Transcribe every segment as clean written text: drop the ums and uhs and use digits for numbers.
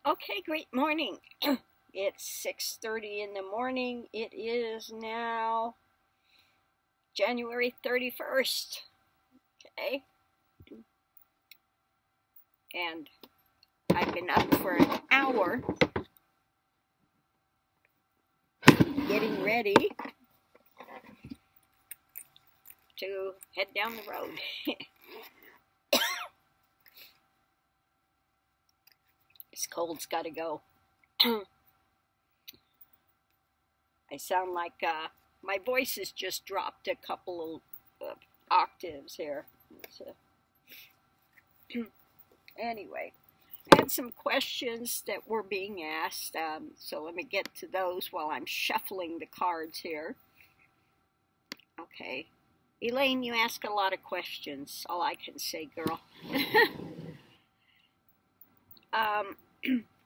Okay, great morning. It's 6:30 in the morning. It is now January 31st. Okay. And I've been up for an hour getting ready to head down the road. This cold's got to go. I sound like my voice has just dropped a couple of octaves here. Anyway, I had some questions that were being asked, so let me get to those while I'm shuffling the cards here. Okay. Elaine, you ask a lot of questions. All I can say, girl.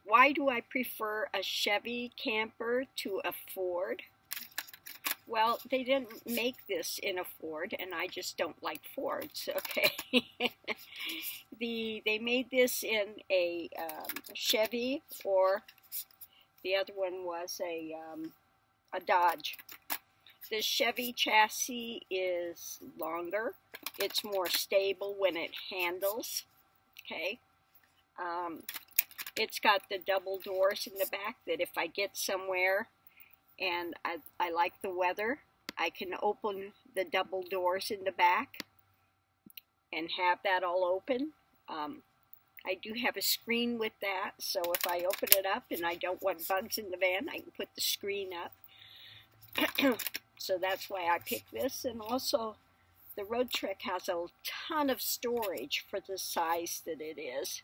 Why do I prefer a Chevy camper to a Ford? Well, they didn't make this in a Ford, and I just don't like Fords, okay? They made this in a Chevy, or the other one was a Dodge. The Chevy chassis is longer. It's more stable when it handles, okay? It's got the double doors in the back that if I get somewhere and I like the weather, I can open the double doors in the back and have that all open. I do have a screen with that, so if I open it up and I don't want bugs in the van, I can put the screen up. So that's why I picked this. And also, the Road Trek has a ton of storage for the size that it is.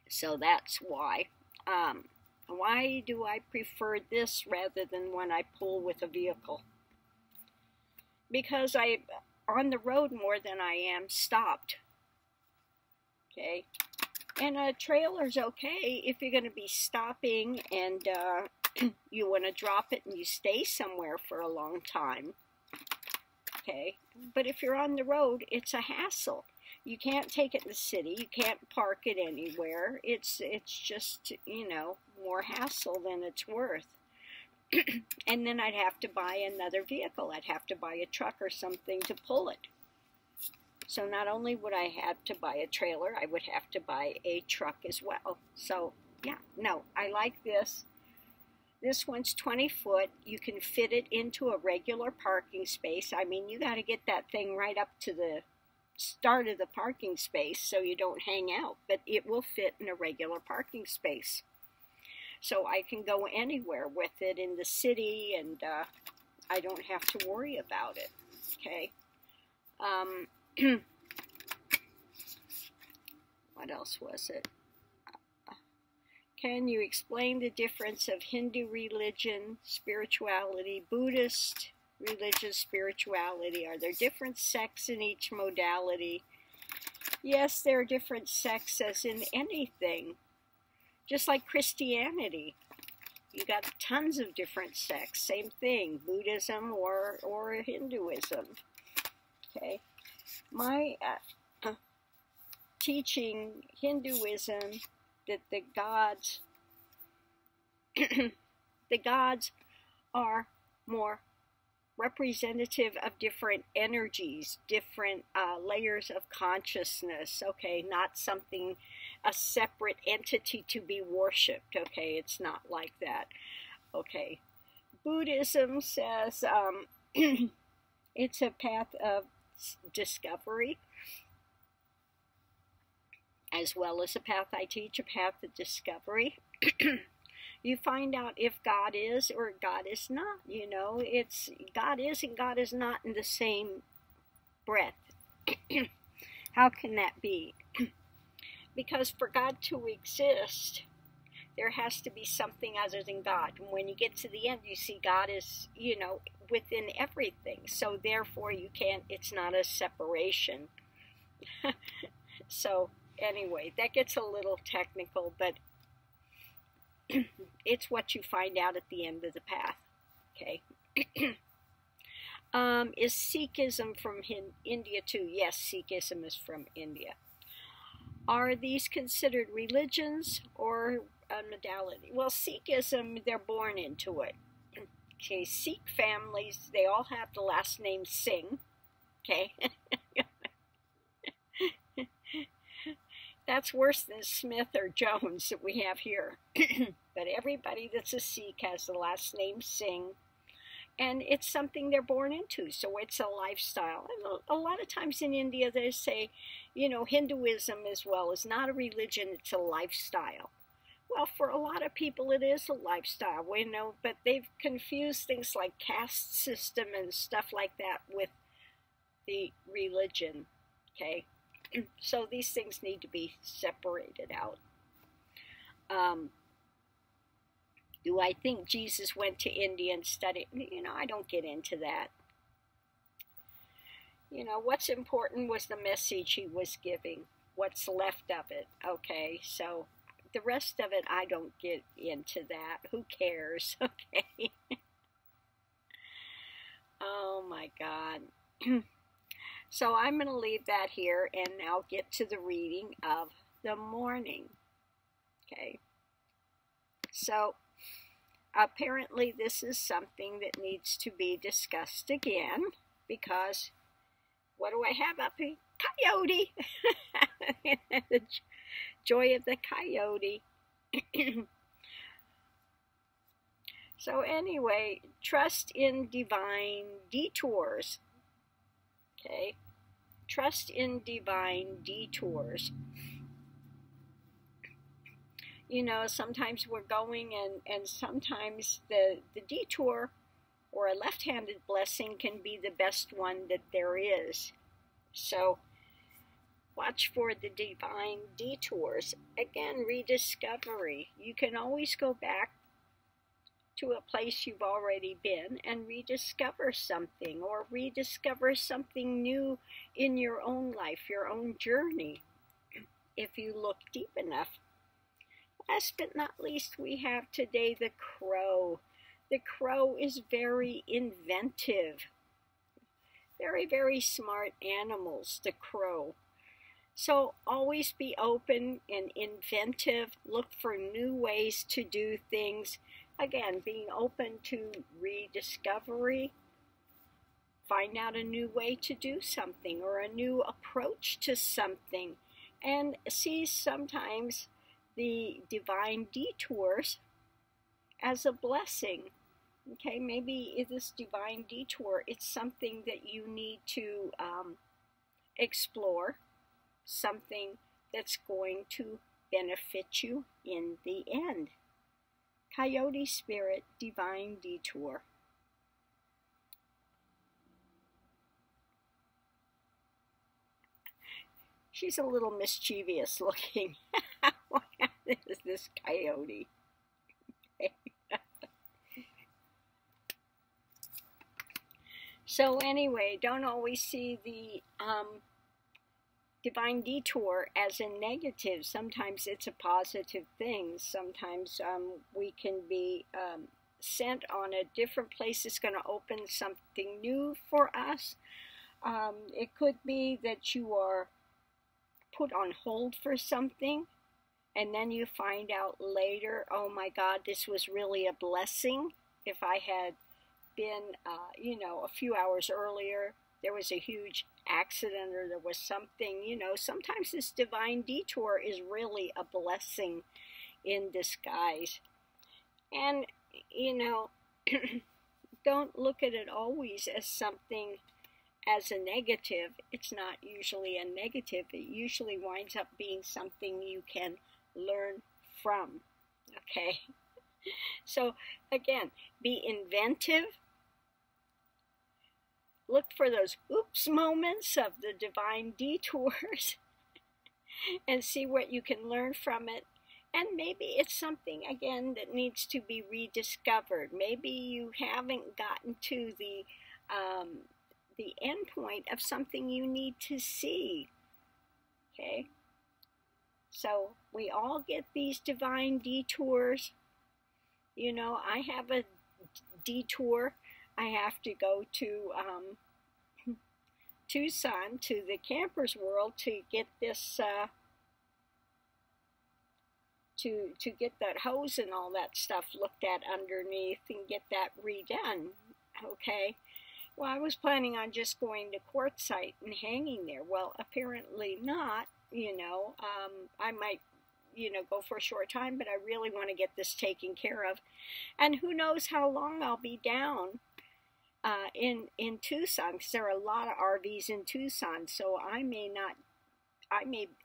So that's why. Why do I prefer this rather than when I pull with a vehicle? Because I'm on the road more than I am stopped. Okay. And a trailer's okay if you're going to be stopping and you want to drop it and you stay somewhere for a long time. Okay. But if you're on the road, it's a hassle. You can't take it in the city. You can't park it anywhere. It's just, more hassle than it's worth. And then I'd have to buy another vehicle. I'd have to buy a truck or something to pull it. So not only would I have to buy a trailer, I would have to buy a truck as well. So, yeah, no, I like this. This one's 20 foot. You can fit it into a regular parking space. I mean, you got to get that thing right up to the start of the parking space so you don't hang out, but it will fit in a regular parking space. So I can go anywhere with it in the city, and I don't have to worry about it. Okay. What else was it? Can you explain the difference of Hindu religion, spirituality, Buddhist religious spirituality? Are there different sects in each modality? Yes, there are different sects as in anything. Just like Christianity. You got tons of different sects. Same thing, Buddhism or Hinduism. Okay. My teaching Hinduism that the gods the gods are more representative of different energies, different layers of consciousness, okay, not something, a separate entity to be worshipped, okay, it's not like that, okay. Buddhism says it's a path of discovery, as well as a path I teach, a path of discovery. You find out if God is or God is not, it's God is and God is not in the same breath. How can that be? Because for God to exist, there has to be something other than God. And when you get to the end, you see God is, within everything. So therefore it's not a separation. So anyway, that gets a little technical, but it's what you find out at the end of the path, okay? Is Sikhism from India too? Yes, Sikhism is from India. Are these considered religions or a modality? Well, Sikhism, they're born into it. Okay, Sikh families, they all have the last name Singh. Okay. That's worse than Smith or Jones that we have here. But everybody that's a Sikh has the last name Singh. And it's something they're born into, so it's a lifestyle. And a lot of times in India they say, you know, Hinduism as well is not a religion, it's a lifestyle. Well, for a lot of people it is a lifestyle, you know, but they've confused things like caste system and stuff like that with the religion, okay? So these things need to be separated out. Do I think Jesus went to India and studied? You know, I don't get into that. You know, what's important was the message he was giving. What's left of it, okay? So the rest of it, I don't get into that. Who cares, okay? Oh, my God. So I'm going to leave that here and now get to the reading of the morning, okay? So apparently this is something that needs to be discussed again, because what do I have up here? Coyote! The joy of the coyote. So anyway, trust in divine detours. Okay? Trust in divine detours. You know, sometimes we're going and sometimes the detour or a left-handed blessing can be the best one that there is. So watch for the divine detours. Again, rediscovery. You can always go back to a place you've already been and rediscover something, or rediscover something new in your own life, your own journey, if you look deep enough. Last but not least, we have today the crow. The crow is very inventive. Very, very smart animals, the crow. So always be open and inventive. Look for new ways to do things. Again, being open to rediscovery. Find out a new way to do something or a new approach to something. And see sometimes the divine detours as a blessing. Okay, maybe this divine detour, it's something that you need to explore, something that's going to benefit you in the end. Coyote spirit, divine detour. She's a little mischievous looking. What is this coyote? So anyway, don't always see the divine detour as a negative. Sometimes it's a positive thing. Sometimes we can be sent on a different place. It's going to open something new for us. It could be that you are put on hold for something, and then you find out later, oh my God, this was really a blessing. If I had been, you know, a few hours earlier, there was a huge accident or there was something, you know, sometimes this divine detour is really a blessing in disguise. And, you know, don't look at it always as something as a negative. It's not usually a negative. It usually winds up being something you can learn from. Okay? So, again, be inventive. Look for those oops moments of the divine detours and see what you can learn from it. And maybe it's something, again, that needs to be rediscovered. Maybe you haven't gotten to the end point of something you need to see. Okay? So we all get these divine detours. You know, I have a detour. I have to go to Tucson, to the Campers World, to get this to get that hose and all that stuff looked at underneath and get that redone. Okay. Well, I was planning on just going to quartzite and hanging there. Well, apparently not, you know. I might, you know, go for a short time, but I really want to get this taken care of. And who knows how long I'll be down in Tucson, because there are a lot of RVs in Tucson, so I may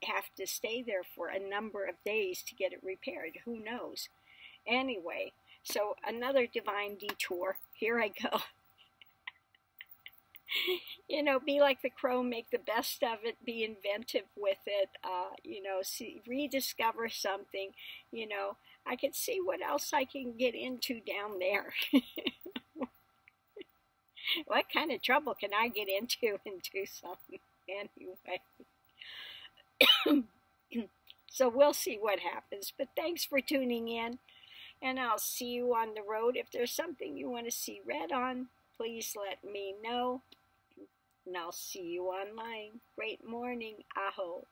have to stay there for a number of days to get it repaired. Who knows? Anyway, so another divine detour. Here I go. You know, be like the crow, make the best of it, be inventive with it, you know, rediscover something, you know. I can see what else I can get into down there. What kind of trouble can I get into in Tucson? Anyway. So we'll see what happens. But thanks for tuning in, and I'll see you on the road. If there's something you want to see read on, please let me know. And I'll see you online. Great morning. Aho.